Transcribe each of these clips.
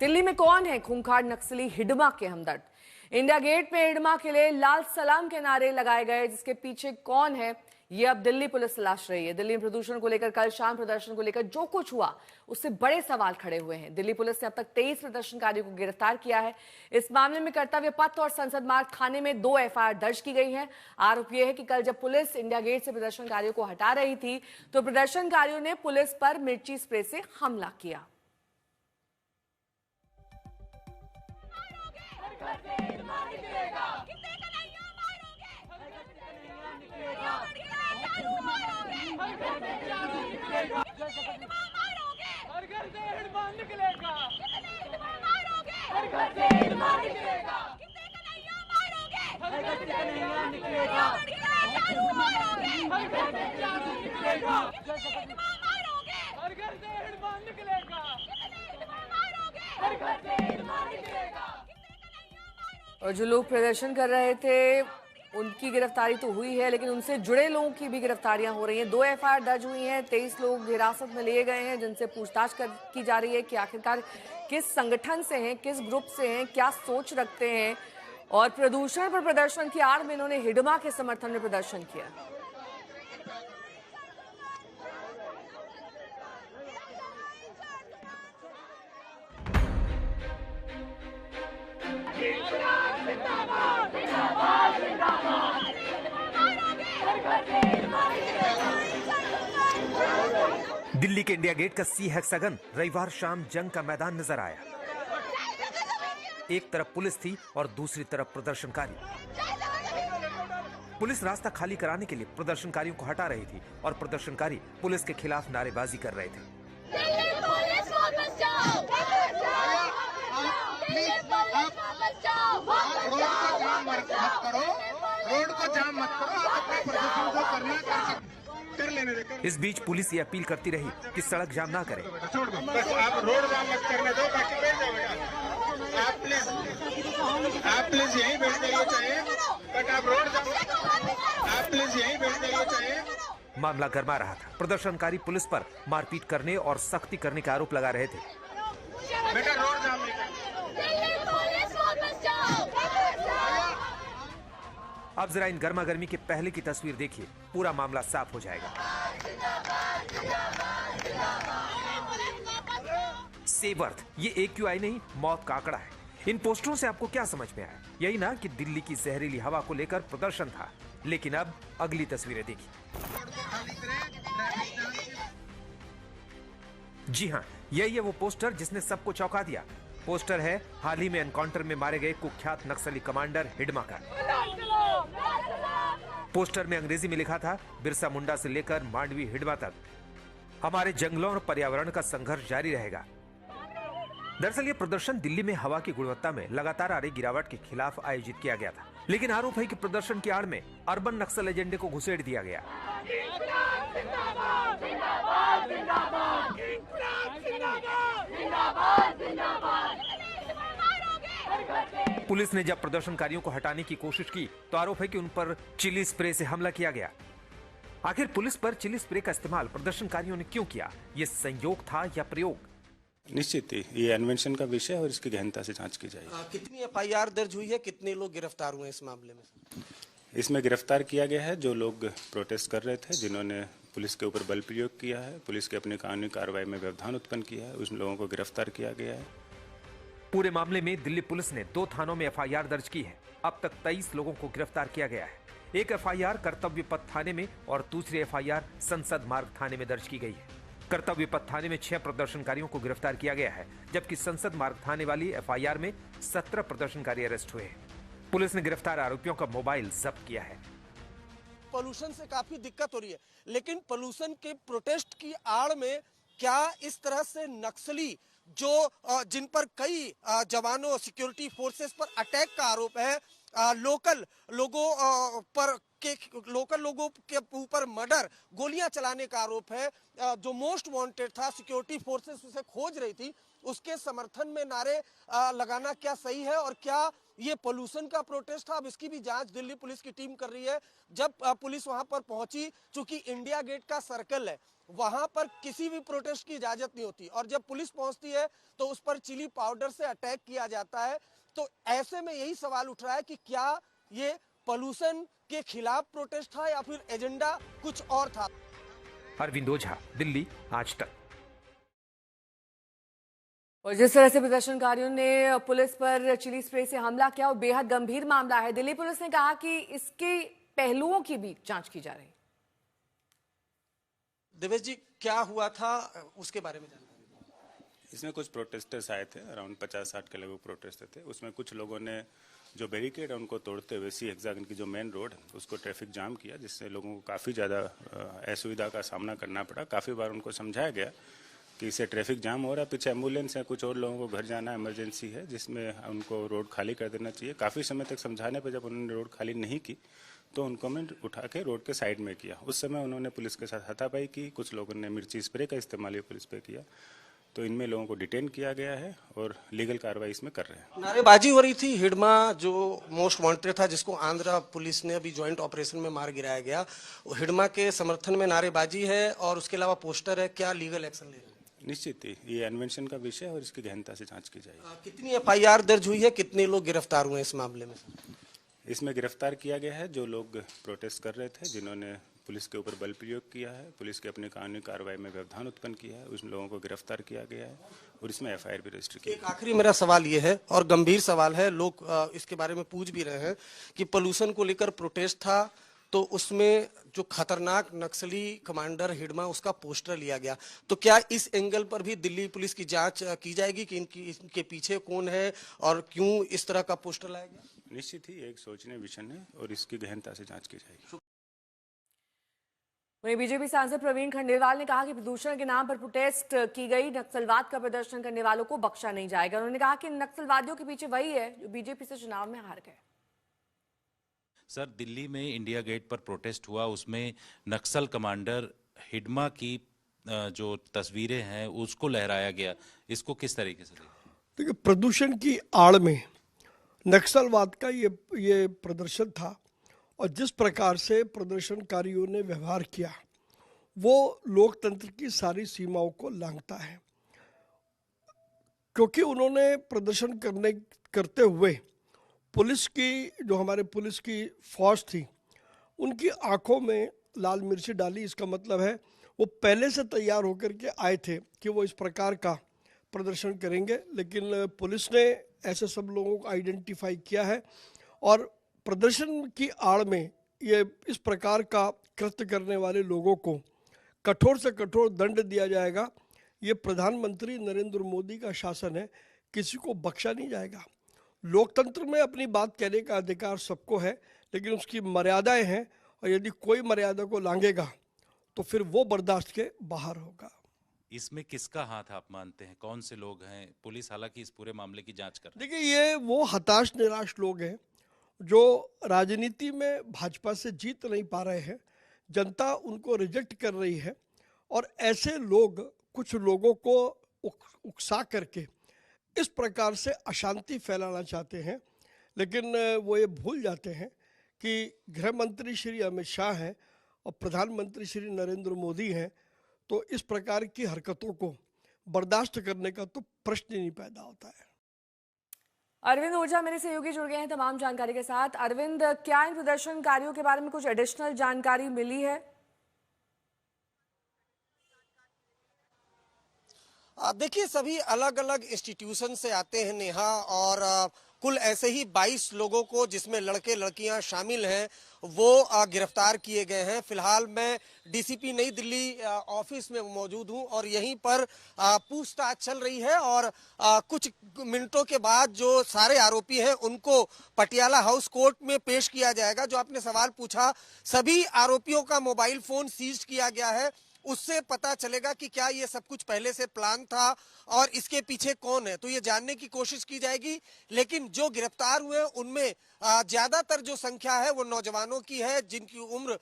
दिल्ली में कौन है खूंखार नक्सली हिडमा के हमदर्द? इंडिया गेट में हिडमा के लिए लाल सलाम के नारे लगाए गए, जिसके पीछे कौन है ये अब दिल्ली पुलिस तलाश रही है। दिल्ली में प्रदूषण को लेकर कल शाम प्रदर्शन को लेकर जो कुछ हुआ उससे बड़े सवाल खड़े हुए हैं। दिल्ली पुलिस ने अब तक 23 प्रदर्शनकारियों को गिरफ्तार किया है। इस मामले में कर्तव्य पथ और संसद मार्ग थाने में 2 एफआईआर दर्ज की गई है। आरोप यह है कि कल जब पुलिस इंडिया गेट से प्रदर्शनकारियों को हटा रही थी तो प्रदर्शनकारियों ने पुलिस पर मिर्ची स्प्रे से हमला किया। और जो लोग प्रदर्शन कर रहे थे उनकी गिरफ्तारी तो हुई है, लेकिन उनसे जुड़े लोगों की भी गिरफ्तारियां हो रही हैं। 2 एफआईआर दर्ज हुई हैं, 23 लोग हिरासत में लिए गए हैं, जिनसे पूछताछ की जा रही है कि आखिरकार किस संगठन से हैं, किस ग्रुप से हैं, क्या सोच रखते हैं और प्रदूषण पर प्रदर्शन की आड़ में इन्होंने हिडमा के समर्थन में प्रदर्शन किया। दिल्ली के इंडिया गेट का सी हेक्सागन रविवार शाम जंग का मैदान नजर आया। एक तरफ पुलिस थी और दूसरी तरफ प्रदर्शनकारी। पुलिस रास्ता खाली कराने के लिए प्रदर्शनकारियों को हटा रही थी और प्रदर्शनकारी पुलिस के खिलाफ नारेबाजी कर रहे थे। रोड को जाम मत करो, अपने प्रदर्शन को करना कर लेने दे। इस बीच पुलिस ये अपील करती रही कि सड़क जाम ना करें। बस आप रोड जाम मत करने दो, बाकी बैठ जाओ बेटा। आप प्लीज यहीं बैठ जाइए चाहे, बट आप रोड आप प्लीज यहीं बैठ जाइए चाहे। मामला गरमा रहा था। प्रदर्शनकारी पुलिस पर मारपीट करने और सख्ती करने का आरोप लगा रहे थे। बेटा रोड जाम नहीं करना। अब जरा इन गर्मा गर्मी के पहले की तस्वीर देखिए, पूरा मामला साफ हो जाएगा। सेव अर्थ, ये AQI नहीं, मौत का आंकड़ा है। इन पोस्टरों से आपको क्या समझ में आया? यही ना कि दिल्ली की जहरीली हवा को लेकर प्रदर्शन था। लेकिन अब अगली तस्वीरें देखिए। जी हाँ, यही है वो पोस्टर जिसने सबको चौंका दिया। पोस्टर है हाल ही में एनकाउंटर में मारे गए कुख्यात नक्सली कमांडर हिडमा का। पोस्टर में अंग्रेजी में लिखा था, बिरसा मुंडा से लेकर मांडवी हिडमा तक हमारे जंगलों और पर्यावरण का संघर्ष जारी रहेगा। दरअसल ये प्रदर्शन दिल्ली में हवा की गुणवत्ता में लगातार आ रही गिरावट के खिलाफ आयोजित किया गया था। लेकिन आरोप है कि प्रदर्शन की आड़ में अर्बन नक्सल एजेंडे को घुसेड़ दिया गया। पुलिस ने जब प्रदर्शनकारियों को हटाने की कोशिश की तो आरोप है कि उन पर चिली स्प्रे से हमला किया गया। आखिर पुलिस पर चिली स्प्रे का इस्तेमाल प्रदर्शनकारियों ने क्यों किया? ये संयोग था या प्रयोग? निश्चित ही ये अन्वेषण का विषय है और इसकी गहनता से जांच की जाएगी। कितनी एफआईआर दर्ज हुई है, कितने लोग गिरफ्तार हुए इस मामले में? इसमें गिरफ्तार किया गया है जो लोग प्रोटेस्ट कर रहे थे, जिन्होंने पुलिस के ऊपर बल प्रयोग किया है, पुलिस के अपनी कानूनी कार्रवाई में व्यवधान उत्पन्न किया है, उन लोगों को गिरफ्तार किया गया है। पूरे मामले में दिल्ली पुलिस ने 2 थानों में एफआईआर दर्ज की है। अब तक 23 लोगों को गिरफ्तार किया गया है। एक एफआईआर कर्तव्य पथ थाने में और दूसरी एफआईआर संसद मार्ग थाने में दर्ज की गई है। कर्तव्य पथ थाने में 6 प्रदर्शनकारियों को गिरफ्तार किया गया है, जबकि संसद मार्ग थाने वाली एफआईआर में 17 प्रदर्शनकारी अरेस्ट हुए हैं। पुलिस ने गिरफ्तार आरोपियों का मोबाइल जब्त किया है। पोल्यूशन से काफी दिक्कत हो रही है, लेकिन पोल्यूशन के प्रोटेस्ट की आड़ में क्या इस तरह से नक्सली जो जिन पर कई जवानों सिक्योरिटी फोर्सेस पर अटैक का आरोप है, लोकल लोगों के ऊपर मर्डर, गोलियां चलाने का आरोप है, जो मोस्ट वांटेड था, सिक्योरिटी फोर्सेस उसे खोज रही थी, उसके समर्थन में नारे लगाना क्या सही है और क्या ये पोल्यूशन का प्रोटेस्ट था। अब इसकी भी जांच दिल्ली पुलिस की टीम कर रही है। जब पुलिस वहां पर पहुंची, चूंकि इंडिया गेट का सर्कल है, वहां पर किसी भी प्रोटेस्ट की इजाजत नहीं होती, और जब पुलिस पहुंचती है तो उस पर चिली पाउडर से अटैक किया जाता है। तो ऐसे में यही सवाल उठ रहा है कि क्या ये पोल्यूशन के खिलाफ प्रोटेस्ट था या फिर एजेंडा कुछ और था। अरविंद ओझा, दिल्ली, आज तक। और जिस तरह से प्रदर्शनकारियों ने पुलिस पर चिली स्प्रे से हमला किया, वो बेहद गंभीर मामला है। दिल्ली पुलिस ने कहा कि इसके पहलुओं की भी जांच की जा रही है। देवेश जी, क्या हुआ था उसके बारे में जानकारी? इसमें कुछ प्रोटेस्टर्स आए थे, अराउंड 50-60 के लगभग प्रोटेस्टर थे। उसमें कुछ लोगों ने जो बैरिकेड है उनको तोड़ते हुए सी हेक्सागन की जो मेन रोड है उसको ट्रैफिक जाम किया, जिससे लोगों को काफ़ी ज़्यादा असुविधा का सामना करना पड़ा। काफ़ी बार उनको समझाया गया कि इससे ट्रैफिक जाम हो रहा है, पीछे एम्बुलेंस है, कुछ और लोगों को घर जाना इमरजेंसी है, जिसमें उनको रोड खाली कर देना चाहिए। काफ़ी समय तक समझाने पर जब उन्होंने रोड खाली नहीं की तो उनको मैं उठा के रोड के साइड में किया। उस समय उन्होंने पुलिस के साथ हाथापाई की, कुछ लोगों ने मिर्ची स्प्रे का इस्तेमाल पुलिस पे किया। तो इनमें लोगों को डिटेन किया गया है और लीगल कार्रवाई इसमें कर रहे हैं। नारेबाजी हो रही थी। हिडमा जो मोस्ट वांटेड था, जिसको आंध्र पुलिस ने अभी ज्वाइंट ऑपरेशन में मार गिराया गया, हिडमा के समर्थन में नारेबाजी है और उसके अलावा पोस्टर है। क्या लीगल एक्शन ले रहे हैं? निश्चित ही ये अन्वेषण का विषय है और इसकी गहनता से जांच की जाएगी। कितनी एफआईआर दर्ज हुई है, कितने लोग गिरफ्तार हुए इस मामले में? इसमें गिरफ्तार किया गया है जो लोग प्रोटेस्ट कर रहे थे, जिन्होंने पुलिस के ऊपर बल प्रयोग किया है, पुलिस की अपनी कानूनी कार्रवाई में व्यवधान उत्पन्न किया है, उन लोगों को गिरफ्तार किया गया है और इसमें एफआईआर भी रजिस्टर की। एक आखिरी मेरा सवाल ये है, और गंभीर सवाल है, लोग इसके बारे में पूछ भी रहे हैं कि पोल्यूशन को लेकर प्रोटेस्ट था तो उसमें जो खतरनाक नक्सली कमांडर हिडमा, उसका पोस्टर लिया गया, तो क्या इस एंगल पर भी दिल्ली पुलिस की जांच की जाएगी कि इनके पीछे कौन है और क्यों इस तरह का पोस्टर लाया गया? निश्चित ही एक सोचनीय विषय है और इसकी गहनता से जांच की जाएगी। वहीं बीजेपी सांसद प्रवीण खंडेलवाल ने कहा कि प्रदूषण के नाम पर प्रोटेस्ट की गई नक्सलवाद का प्रदर्शन करने वालों को बख्शा नहीं जाएगा। उन्होंने कहा कि नक्सलवादियों के पीछे वही है जो बीजेपी से चुनाव में हार गए। सर, दिल्ली में इंडिया गेट पर प्रोटेस्ट हुआ, उसमें नक्सल कमांडर हिडमा की जो तस्वीरें हैं उसको लहराया गया, इसको किस तरीके से देखते हैं? देखिए, प्रदूषण की आड़ में नक्सलवाद का ये प्रदर्शन था और जिस प्रकार से प्रदर्शनकारियों ने व्यवहार किया वो लोकतंत्र की सारी सीमाओं को लांघता है, क्योंकि उन्होंने प्रदर्शन करते हुए पुलिस की, जो हमारे पुलिस की फौज थी, उनकी आंखों में लाल मिर्ची डाली। इसका मतलब है वो पहले से तैयार होकर के आए थे कि वो इस प्रकार का प्रदर्शन करेंगे, लेकिन पुलिस ने ऐसे सब लोगों को आइडेंटिफाई किया है और प्रदर्शन की आड़ में ये इस प्रकार का कृत्य करने वाले लोगों को कठोर से कठोर दंड दिया जाएगा। ये प्रधानमंत्री नरेंद्र मोदी का शासन है, किसी को बख्शा नहीं जाएगा। लोकतंत्र में अपनी बात कहने का अधिकार सबको है, लेकिन उसकी मर्यादाएं हैं और यदि कोई मर्यादा को लांघेगा तो फिर वो बर्दाश्त के बाहर होगा। इसमें किसका हाथ आप मानते हैं? कौन से लोग हैं? पुलिस हालांकि इस पूरे मामले की जांच कर रही है। देखिए, ये वो हताश निराश लोग हैं जो राजनीति में भाजपा से जीत नहीं पा रहे हैं, जनता उनको रिजेक्ट कर रही है और ऐसे लोग कुछ लोगों को उकसा करके इस प्रकार से अशांति फैलाना चाहते हैं, लेकिन वो ये भूल जाते हैं कि गृह मंत्री श्री अमित शाह हैं और प्रधानमंत्री श्री नरेंद्र मोदी हैं, तो इस प्रकार की हरकतों को बर्दाश्त करने का तो प्रश्न ही नहीं पैदा होता है। अरविंद ओझा मेरे सहयोगी जुड़ गए हैं तमाम जानकारी के साथ। अरविंद, क्या इन प्रदर्शनकारियों के बारे में कुछ एडिशनल जानकारी मिली है? देखिए, सभी अलग अलग इंस्टीट्यूशन से आते हैं नेहा, और कुल ऐसे ही 22 लोगों को, जिसमें लड़के लड़कियां शामिल हैं, वो गिरफ्तार किए गए हैं। फिलहाल मैं डीसीपी नई दिल्ली ऑफिस में मौजूद हूं और यहीं पर पूछताछ चल रही है और कुछ मिनटों के बाद जो सारे आरोपी हैं उनको पटियाला हाउस कोर्ट में पेश किया जाएगा। जो आपने सवाल पूछा, सभी आरोपियों का मोबाइल फोन सीज किया गया है। उससे पता चलेगा कि क्या ये सब कुछ पहले से प्लान था और इसके पीछे कौन है, तो ये जानने की कोशिश की जाएगी। लेकिन जो गिरफ्तार हुए उनमें ज्यादातर जो संख्या है वो नौजवानों की है, जिनकी उम्र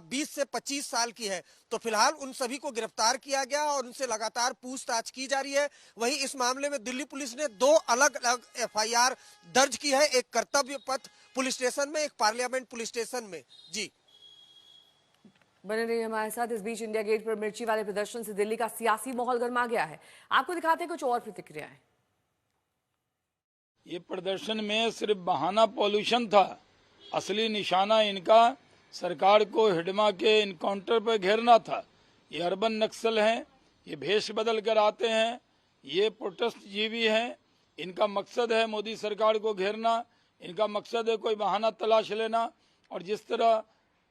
20 से 25 साल की है। तो फिलहाल उन सभी को गिरफ्तार किया गया और उनसे लगातार पूछताछ की जा रही है। वहीं इस मामले में दिल्ली पुलिस ने 2 अलग अलग FIR दर्ज की है, एक कर्तव्य पथ पुलिस स्टेशन में, एक पार्लियामेंट पुलिस स्टेशन में। जी बने रहिए हमारे साथ। इस बीच इंडिया गेट पर मिर्ची वाले प्रदर्शन से दिल्ली का सियासी माहौल गर्मा गया है। आपको दिखाते हैं कुछ और प्रतिक्रियाएं। ये प्रदर्शन में सिर्फ बहाना पॉल्यूशन था, असली निशाना इनका सरकार को हिडमा के इनकाउंटर पर घेरना था। ये अर्बन नक्सल हैं, ये भेष बदल कर आते हैं, ये प्रोटेस्ट जीवी हैं। इनका मकसद है मोदी सरकार को घेरना, इनका मकसद है कोई बहाना तलाश लेना। और जिस तरह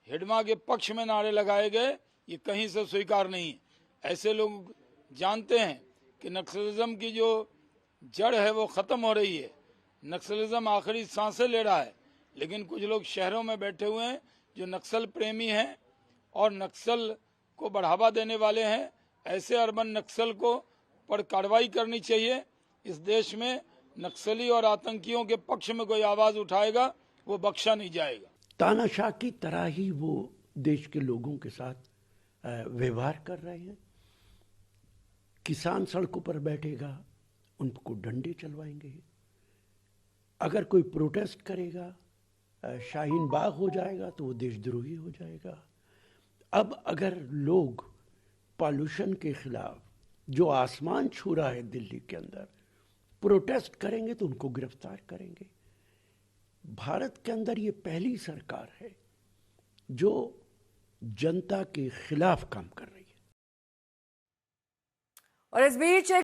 हिडमा के पक्ष में नारे लगाए गए, ये कहीं से स्वीकार नहीं है। ऐसे लोग जानते हैं कि नक्सलिज्म की जो जड़ है वो खत्म हो रही है, नक्सलिज्म आखिरी सांसें ले रहा है। लेकिन कुछ लोग शहरों में बैठे हुए हैं जो नक्सल प्रेमी हैं और नक्सल को बढ़ावा देने वाले हैं। ऐसे अर्बन नक्सल को पर कार्रवाई करनी चाहिए। इस देश में नक्सली और आतंकियों के पक्ष में कोई आवाज उठाएगा वो बख्शा नहीं जाएगा। तानाशाह की तरह ही वो देश के लोगों के साथ व्यवहार कर रहे हैं। किसान सड़कों पर बैठेगा, उनको डंडे चलवाएंगे। अगर कोई प्रोटेस्ट करेगा, शाहीन बाग हो जाएगा तो वो देशद्रोही हो जाएगा। अब अगर लोग पॉल्यूशन के खिलाफ जो आसमान छू रहा है दिल्ली के अंदर प्रोटेस्ट करेंगे तो उनको गिरफ्तार करेंगे। भारत के अंदर ये पहली सरकार है जो जनता के खिलाफ काम कर रही है। और इस बीच